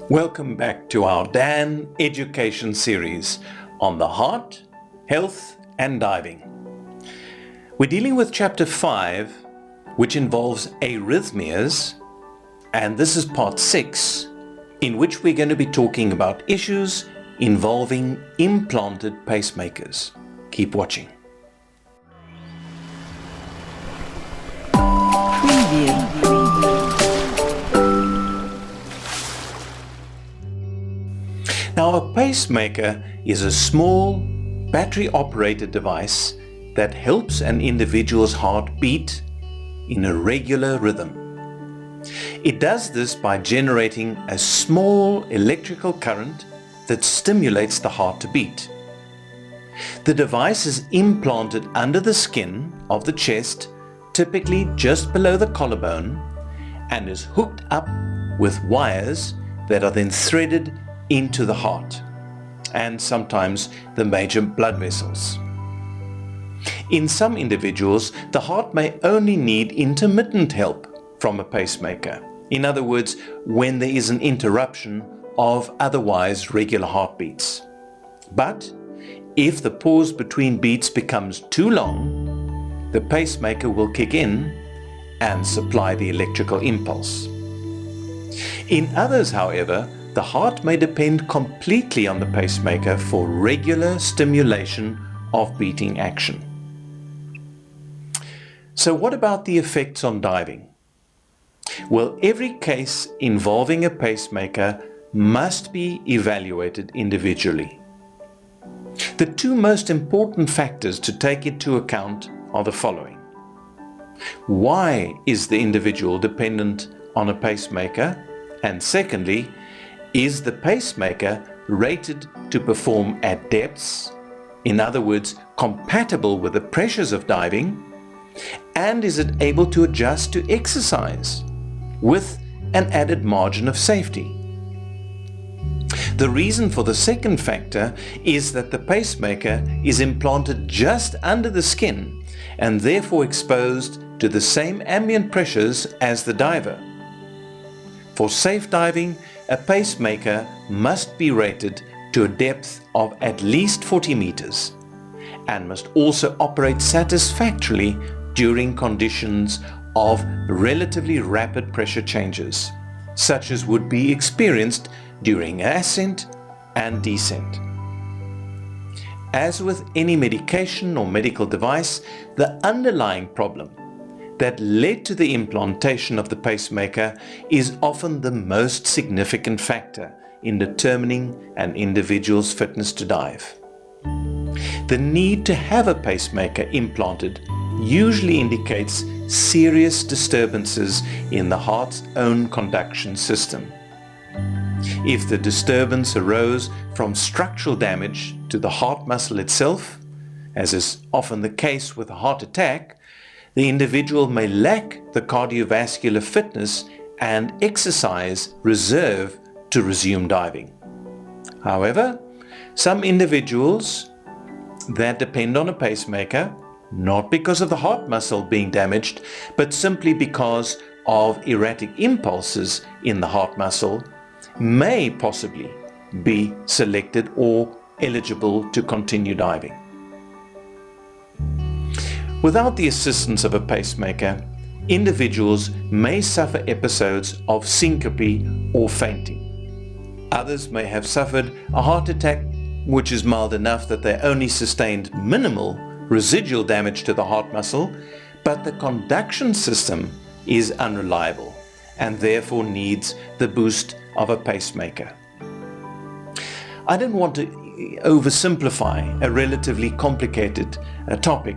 Welcome back to our DAN education series on the heart, health and diving. We're dealing with chapter 5, which involves arrhythmias, and this is part 6, in which we're going to be talking about issues involving implanted pacemakers. Keep watching. Now, a pacemaker is a small battery-operated device that helps an individual's heart beat in a regular rhythm. It does this by generating a small electrical current that stimulates the heart to beat. The device is implanted under the skin of the chest, typically just below the collarbone, and is hooked up with wires that are then threaded into the heart and sometimes the major blood vessels. In some individuals, the heart may only need intermittent help from a pacemaker. In other words, when there is an interruption of otherwise regular heartbeats. But if the pause between beats becomes too long, the pacemaker will kick in and supply the electrical impulse. In others, however, the heart may depend completely on the pacemaker for regular stimulation of beating action. So what about the effects on diving? Well, every case involving a pacemaker must be evaluated individually. The two most important factors to take into account are the following. Why is the individual dependent on a pacemaker? And secondly, is the pacemaker rated to perform at depths, in other words, compatible with the pressures of diving, and is it able to adjust to exercise with an added margin of safety? The reason for the second factor is that the pacemaker is implanted just under the skin and therefore exposed to the same ambient pressures as the diver. For safe diving, a pacemaker must be rated to a depth of at least 40 meters and must also operate satisfactorily during conditions of relatively rapid pressure changes, such as would be experienced during ascent and descent. As with any medication or medical device, the underlying problem that led to the implantation of the pacemaker is often the most significant factor in determining an individual's fitness to dive. The need to have a pacemaker implanted usually indicates serious disturbances in the heart's own conduction system. If the disturbance arose from structural damage to the heart muscle itself, as is often the case with a heart attack, the individual may lack the cardiovascular fitness and exercise reserve to resume diving. However, some individuals that depend on a pacemaker, not because of the heart muscle being damaged, but simply because of erratic impulses in the heart muscle, may possibly be selected or eligible to continue diving. Without the assistance of a pacemaker, individuals may suffer episodes of syncope or fainting. Others may have suffered a heart attack which is mild enough that they only sustained minimal residual damage to the heart muscle, but the conduction system is unreliable and therefore needs the boost of a pacemaker. I don't want to oversimplify a relatively complicated topic.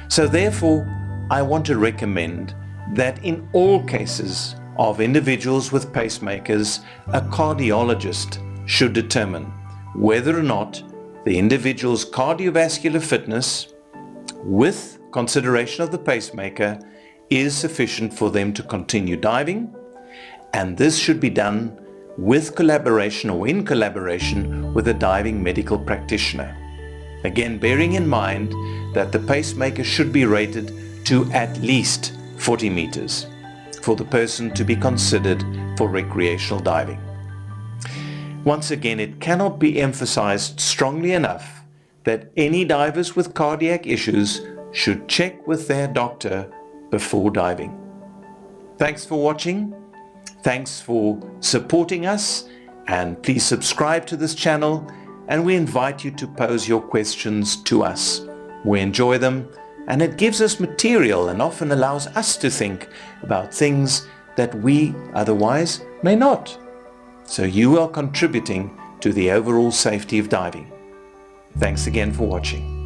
So therefore, I want to recommend that in all cases of individuals with pacemakers, a cardiologist should determine whether or not the individual's cardiovascular fitness, with consideration of the pacemaker, is sufficient for them to continue diving, and this should be done with collaboration or in collaboration with a diving medical practitioner. Again, bearing in mind that the pacemaker should be rated to at least 40 meters for the person to be considered for recreational diving. Once again, it cannot be emphasized strongly enough that any divers with cardiac issues should check with their doctor before diving. Thanks for watching. Thanks for supporting us, and please subscribe to this channel, and we invite you to pose your questions to us. We enjoy them, and it gives us material and often allows us to think about things that we otherwise may not. So you are contributing to the overall safety of diving. Thanks again for watching.